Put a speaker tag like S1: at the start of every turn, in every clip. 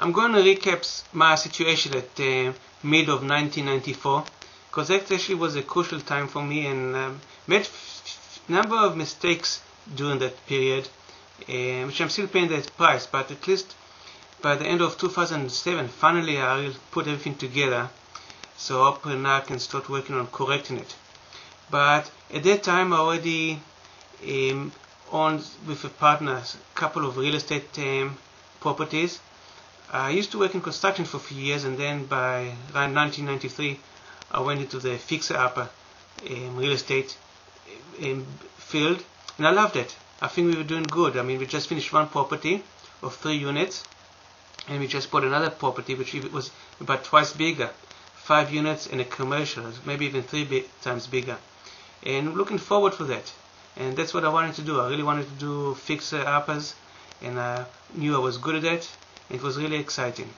S1: I'm going to recap my situation at mid of 1994, because that actually was a crucial time for me, and made a number of mistakes during that period, which I'm still paying that price, but at least by the end of 2007, finally I will put everything together, so hopefully now I can start working on correcting it. But at that time I already owned with a partner a couple of real estate properties. I used to work in construction for a few years, and then by around 1993 I went into the fixer-upper real estate field, and I loved it. I think we were doing good. I mean, we just finished one property of 3 units, and we just bought another property which was about twice bigger, 5 units and a commercial, maybe even 3 times bigger. And looking forward for that. And that's what I wanted to do. I really wanted to do fixer-uppers, and I knew I was good at it. It was really exciting.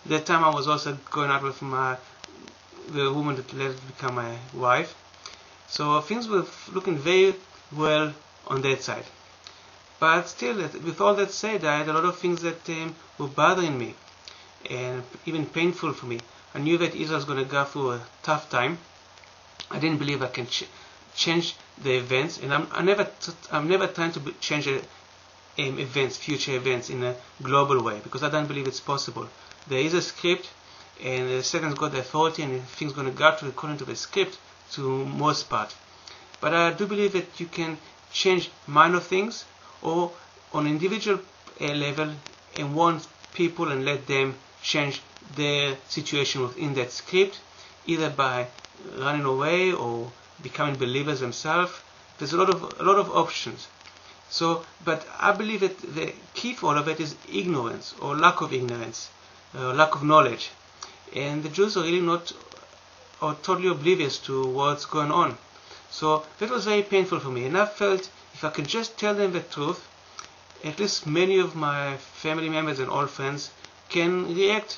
S1: At that time I was also going out with the woman that later became my wife. So things were looking very well on that side. But still, with all that said, I had a lot of things that were bothering me and even painful for me. I knew that Israel was going to go through a tough time. I didn't believe I can change the events, and I'm never trying to change events, future events, in a global way, because I don't believe it's possible. There is a script, and Satan's got the authority, and things are going to go according to the script to most part. But I do believe that you can change minor things, or on individual level, and warn people and let them change their situation within that script, either by running away or becoming believers themselves. There's a lot of options. So, but I believe that the key for all of it is ignorance, or lack of ignorance, lack of knowledge. And the Jews are really not, or totally oblivious to what's going on. So that was very painful for me, and I felt if I could just tell them the truth, at least many of my family members and old friends can react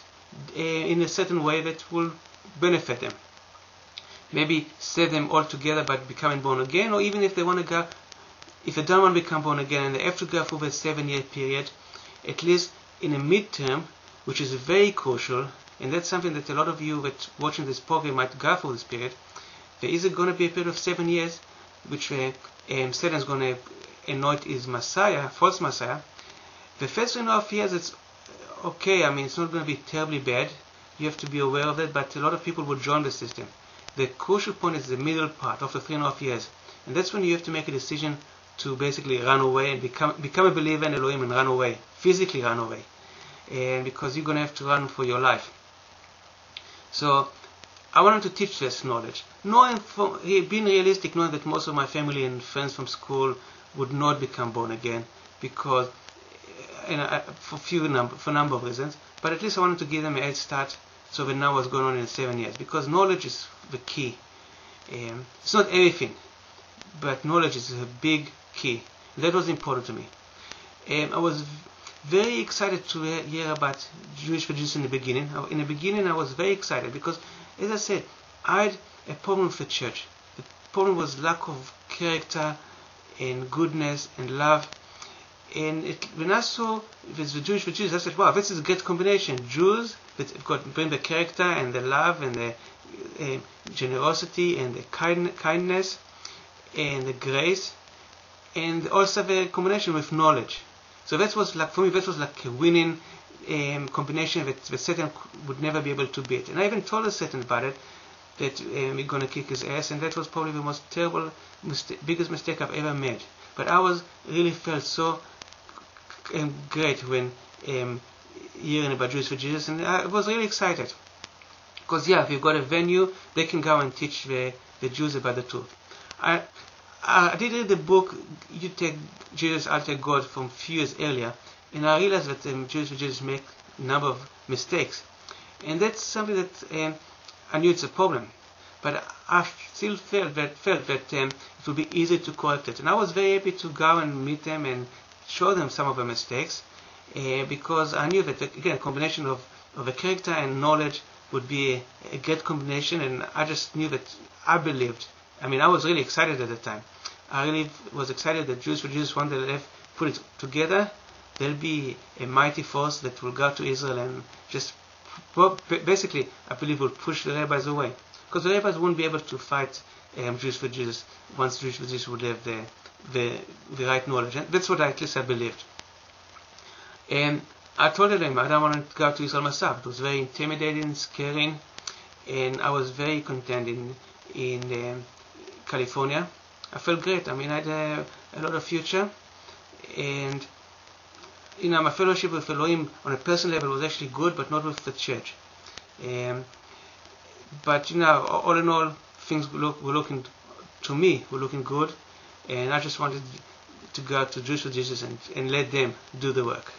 S1: in a certain way that will benefit them. Maybe save them altogether by becoming born again, or even if they want to go, if they don't want to become born again and they have to go through a 7-year period, at least in a midterm, which is very crucial, and that's something that a lot of you that watching this program might go through this period. There is going to be a period of 7 years, which Satan is going to anoint his Messiah, false Messiah. The first 3.5 years, it's okay. I mean, it's not going to be terribly bad. You have to be aware of that, but a lot of people will join the system. The crucial point is the middle part of the 3.5 years, and that's when you have to make a decision to basically run away and become a believer in Elohim and run away, physically run away, and because you're going to have to run for your life. So I wanted to teach this knowledge, being realistic, knowing that most of my family and friends from school would not become born again, because for a number of reasons. But at least I wanted to give them a head start, so they know what's going on in 7 years, because knowledge is the key. It's not everything, but knowledge is a big key. That was important to me. I was very excited to hear about Jewish for Jews in the beginning. In the beginning I was very excited because, as I said, I had a problem with the church. The problem was lack of character and goodness and love. And when I saw the Jewish for Jews, I said, wow, this is a great combination. Jews that bring the character and the love and the generosity and the kindness and the grace, and also the combination with knowledge. So that was like, for me, that was like a winning combination that Satan would never be able to beat. And I even told Satan about it, that we're going to kick his ass, and that was probably the most terrible, biggest mistake I've ever made. But I really felt so great when hearing about Jews for Jesus, and I was really excited. Because yeah, if you've got a venue, they can go and teach the Jews about the truth. I did read the book, You Take Jesus, I'll Take God, from a few years earlier, and I realized that Jews for Jesus make a number of mistakes. And that's something that I knew it's a problem. But I still felt that it would be easy to correct it. And I was very happy to go and meet them and show them some of the mistakes, because I knew that, again, a combination of a character and knowledge would be a great combination, and I just knew that I believed. I mean, I was really excited at the time. I really was excited that Jews for Jesus one day put it together, there'll be a mighty force that will go to Israel and just basically, I believe, will push the rabbis away. Because the rabbis wouldn't be able to fight Jews for Jesus once Jews for Jesus would have the right knowledge. And that's what at least I believed. And I told them I don't want to go to Israel myself. It was very intimidating, scary, and I was very content in California. I felt great. I mean, I had a lot of future, and my fellowship with Elohim on a personal level was actually good, but not with the church. But all in all, things were looking good, and I just wanted to go to Jews for Jesus and let them do the work.